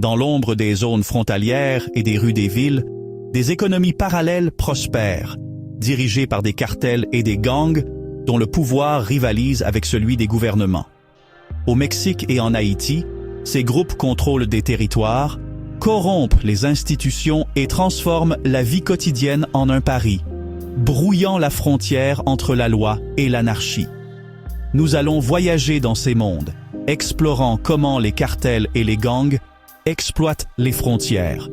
Dans l'ombre des zones frontalières et des rues des villes, des économies parallèles prospèrent, dirigées par des cartels et des gangs dont le pouvoir rivalise avec celui des gouvernements. Au Mexique et en Haïti, ces groupes contrôlent des territoires, corrompent les institutions et transforment la vie quotidienne en un pari, brouillant la frontière entre la loi et l'anarchie. Nous allons voyager dans ces mondes, explorant comment les cartels et les gangs exploitent les frontières,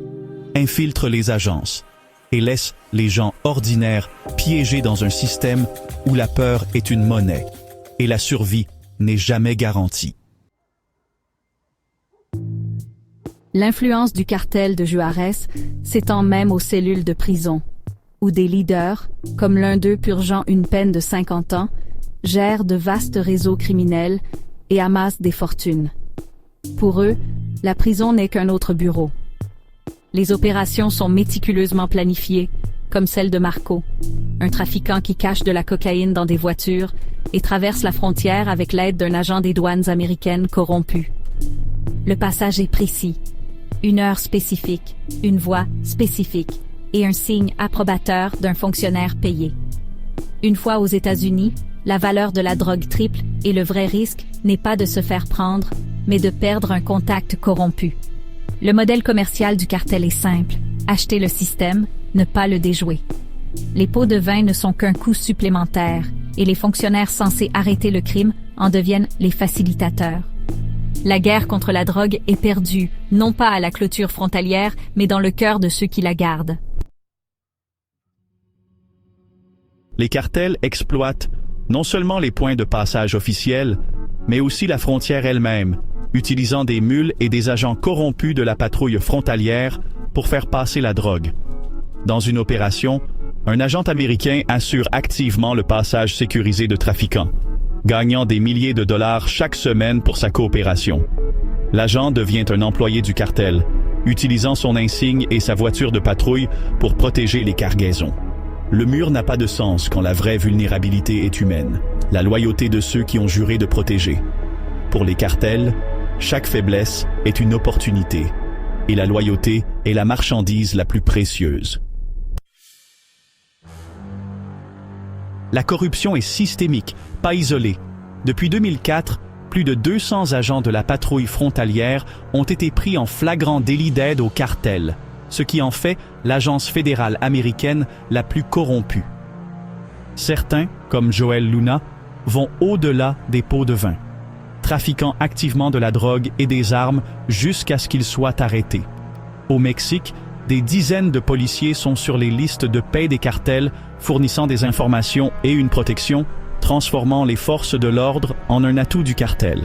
infiltrent les agences et laissent les gens ordinaires piégés dans un système où la peur est une monnaie et la survie n'est jamais garantie. L'influence du cartel de Juárez s'étend même aux cellules de prison, où des leaders, comme l'un d'eux purgeant une peine de 50 ans, gèrent de vastes réseaux criminels et amassent des fortunes. Pour eux, la prison n'est qu'un autre bureau. Les opérations sont méticuleusement planifiées, comme celle de Marco, un trafiquant qui cache de la cocaïne dans des voitures et traverse la frontière avec l'aide d'un agent des douanes américaines corrompu. Le passage est précis. Une heure spécifique, une voix spécifique et un signe approbateur d'un fonctionnaire payé. Une fois aux États-Unis, la valeur de la drogue triple et le vrai risque n'est pas de se faire prendre, mais de perdre un contact corrompu. Le modèle commercial du cartel est simple, acheter le système, ne pas le déjouer. Les pots de vin ne sont qu'un coût supplémentaire, et les fonctionnaires censés arrêter le crime en deviennent les facilitateurs. La guerre contre la drogue est perdue, non pas à la clôture frontalière, mais dans le cœur de ceux qui la gardent. Les cartels exploitent non seulement les points de passage officiels, mais aussi la frontière elle-même, utilisant des mules et des agents corrompus de la patrouille frontalière pour faire passer la drogue. Dans une opération, un agent américain assure activement le passage sécurisé de trafiquants, gagnant des milliers de dollars chaque semaine pour sa coopération. L'agent devient un employé du cartel, utilisant son insigne et sa voiture de patrouille pour protéger les cargaisons. Le mur n'a pas de sens quand la vraie vulnérabilité est humaine, la loyauté de ceux qui ont juré de protéger. Pour les cartels, chaque faiblesse est une opportunité, et la loyauté est la marchandise la plus précieuse. La corruption est systémique, pas isolée. Depuis 2004, plus de 200 agents de la patrouille frontalière ont été pris en flagrant délit d'aide au cartel, ce qui en fait l'agence fédérale américaine la plus corrompue. Certains, comme Joel Luna, vont au-delà des pots de vin, trafiquant activement de la drogue et des armes jusqu'à ce qu'ils soient arrêtés. Au Mexique, des dizaines de policiers sont sur les listes de paie des cartels, fournissant des informations et une protection, transformant les forces de l'ordre en un atout du cartel.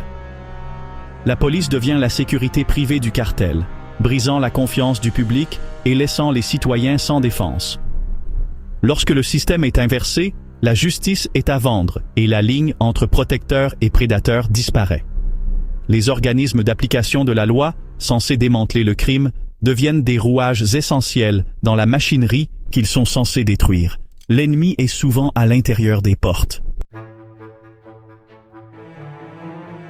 La police devient la sécurité privée du cartel, brisant la confiance du public et laissant les citoyens sans défense. Lorsque le système est inversé, la justice est à vendre et la ligne entre protecteurs et prédateurs disparaît. Les organismes d'application de la loi, censés démanteler le crime, deviennent des rouages essentiels dans la machinerie qu'ils sont censés détruire. L'ennemi est souvent à l'intérieur des portes.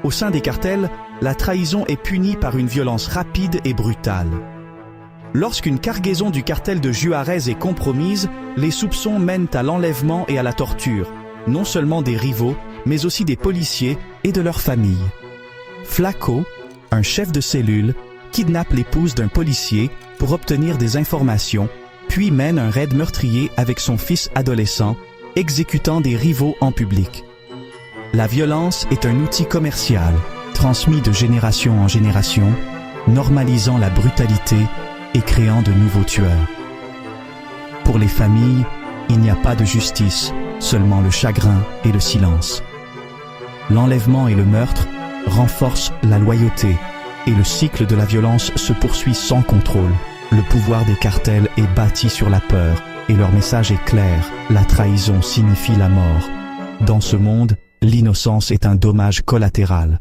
Au sein des cartels, la trahison est punie par une violence rapide et brutale. Lorsqu'une cargaison du cartel de Juárez est compromise, les soupçons mènent à l'enlèvement et à la torture, non seulement des rivaux, mais aussi des policiers et de leurs familles. Flaco, un chef de cellule, kidnappe l'épouse d'un policier pour obtenir des informations, puis mène un raid meurtrier avec son fils adolescent, exécutant des rivaux en public. La violence est un outil commercial, transmis de génération en génération, normalisant la brutalité et créant de nouveaux tueurs. Pour les familles, il n'y a pas de justice, seulement le chagrin et le silence. L'enlèvement et le meurtre renforcent la loyauté et le cycle de la violence se poursuit sans contrôle. Le pouvoir des cartels est bâti sur la peur et leur message est clair, la trahison signifie la mort. Dans ce monde, l'innocence est un dommage collatéral.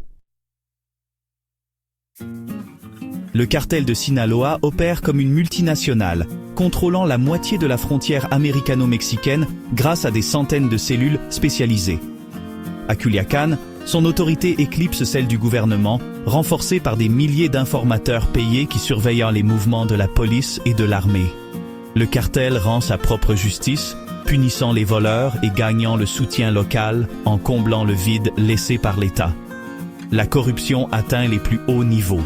Le cartel de Sinaloa opère comme une multinationale, contrôlant la moitié de la frontière américano-mexicaine grâce à des centaines de cellules spécialisées. À Culiacán, Son autorité éclipse celle du gouvernement, renforcée par des milliers d'informateurs payés qui surveillent les mouvements de la police et de l'armée. Le cartel rend sa propre justice, punissant les voleurs et gagnant le soutien local en comblant le vide laissé par l'État. La corruption atteint les plus hauts niveaux.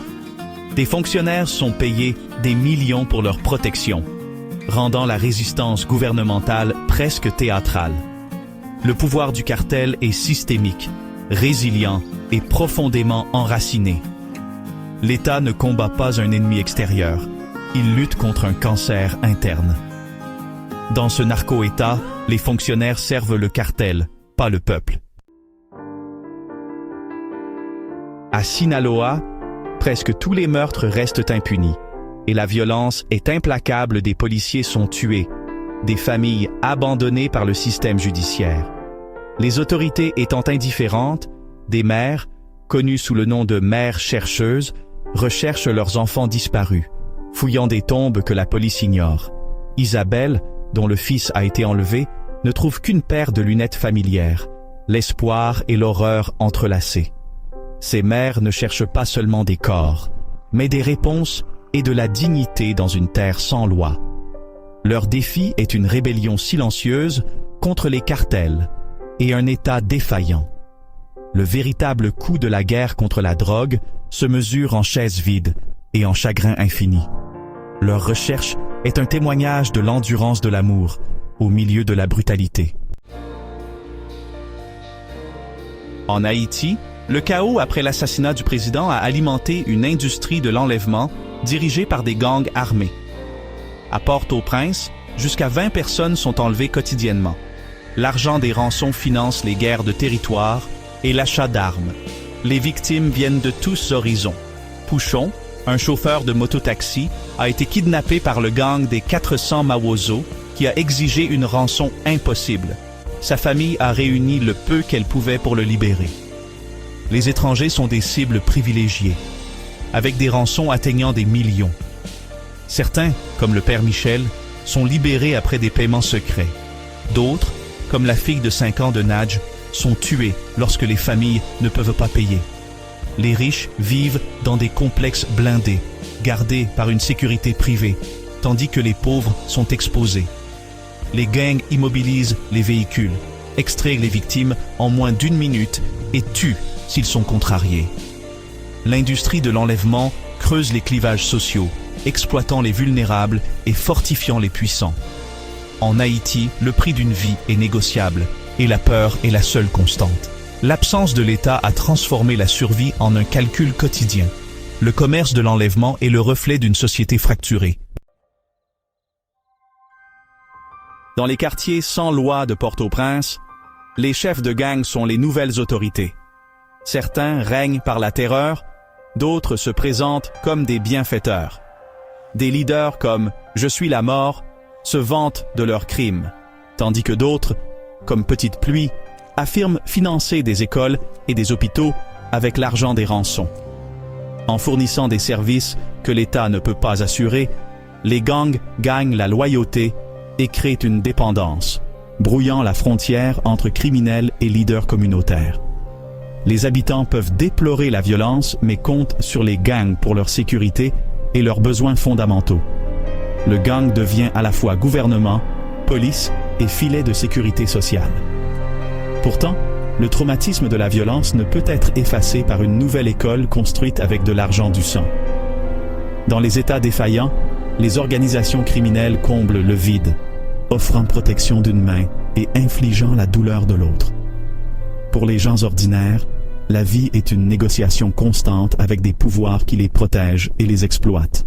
Des fonctionnaires sont payés des millions pour leur protection, rendant la résistance gouvernementale presque théâtrale. Le pouvoir du cartel est systémique, résilient et profondément enraciné. L'État ne combat pas un ennemi extérieur, il lutte contre un cancer interne. Dans ce narco-État, les fonctionnaires servent le cartel, pas le peuple. À Sinaloa, presque tous les meurtres restent impunis, et la violence est implacable. Des policiers sont tués, des familles abandonnées par le système judiciaire. Les autorités étant indifférentes, des mères, connues sous le nom de mères chercheuses, recherchent leurs enfants disparus, fouillant des tombes que la police ignore. Isabelle, dont le fils a été enlevé, ne trouve qu'une paire de lunettes familières, l'espoir et l'horreur entrelacés. Ces mères ne cherchent pas seulement des corps, mais des réponses et de la dignité dans une terre sans loi. Leur défi est une rébellion silencieuse contre les cartels et un État défaillant. Le véritable coût de la guerre contre la drogue se mesure en chaises vides et en chagrin infini. Leur recherche est un témoignage de l'endurance de l'amour au milieu de la brutalité. En Haïti, le chaos après l'assassinat du président a alimenté une industrie de l'enlèvement dirigée par des gangs armés. À Port-au-Prince, jusqu'à 20 personnes sont enlevées quotidiennement. L'argent des rançons finance les guerres de territoire et l'achat d'armes. Les victimes viennent de tous horizons. Pouchon, un chauffeur de mototaxi, a été kidnappé par le gang des 400 Mawozo qui a exigé une rançon impossible. Sa famille a réuni le peu qu'elle pouvait pour le libérer. Les étrangers sont des cibles privilégiées, avec des rançons atteignant des millions. Certains, comme le père Michel, sont libérés après des paiements secrets. D'autres, comme la fille de 5 ans de Nadj, sont tués lorsque les familles ne peuvent pas payer. Les riches vivent dans des complexes blindés, gardés par une sécurité privée, tandis que les pauvres sont exposés. Les gangs immobilisent les véhicules, extraient les victimes en moins d'1 minute et tuent s'ils sont contrariés. L'industrie de l'enlèvement creuse les clivages sociaux, exploitant les vulnérables et fortifiant les puissants. En Haïti, le prix d'une vie est négociable et la peur est la seule constante. L'absence de l'État a transformé la survie en un calcul quotidien. Le commerce de l'enlèvement est le reflet d'une société fracturée. Dans les quartiers sans loi de Port-au-Prince, les chefs de gang sont les nouvelles autorités. Certains règnent par la terreur, d'autres se présentent comme des bienfaiteurs. Des leaders comme « Je suis la mort » se vantent de leurs crimes, tandis que d'autres, comme Petite Pluie, affirment financer des écoles et des hôpitaux avec l'argent des rançons. En fournissant des services que l'État ne peut pas assurer, les gangs gagnent la loyauté et créent une dépendance, brouillant la frontière entre criminels et leaders communautaires. Les habitants peuvent déplorer la violence mais comptent sur les gangs pour leur sécurité et leurs besoins fondamentaux. Le gang devient à la fois gouvernement, police et filet de sécurité sociale. Pourtant, le traumatisme de la violence ne peut être effacé par une nouvelle école construite avec de l'argent du sang. Dans les États défaillants, les organisations criminelles comblent le vide, offrant protection d'une main et infligeant la douleur de l'autre. Pour les gens ordinaires, la vie est une négociation constante avec des pouvoirs qui les protègent et les exploitent.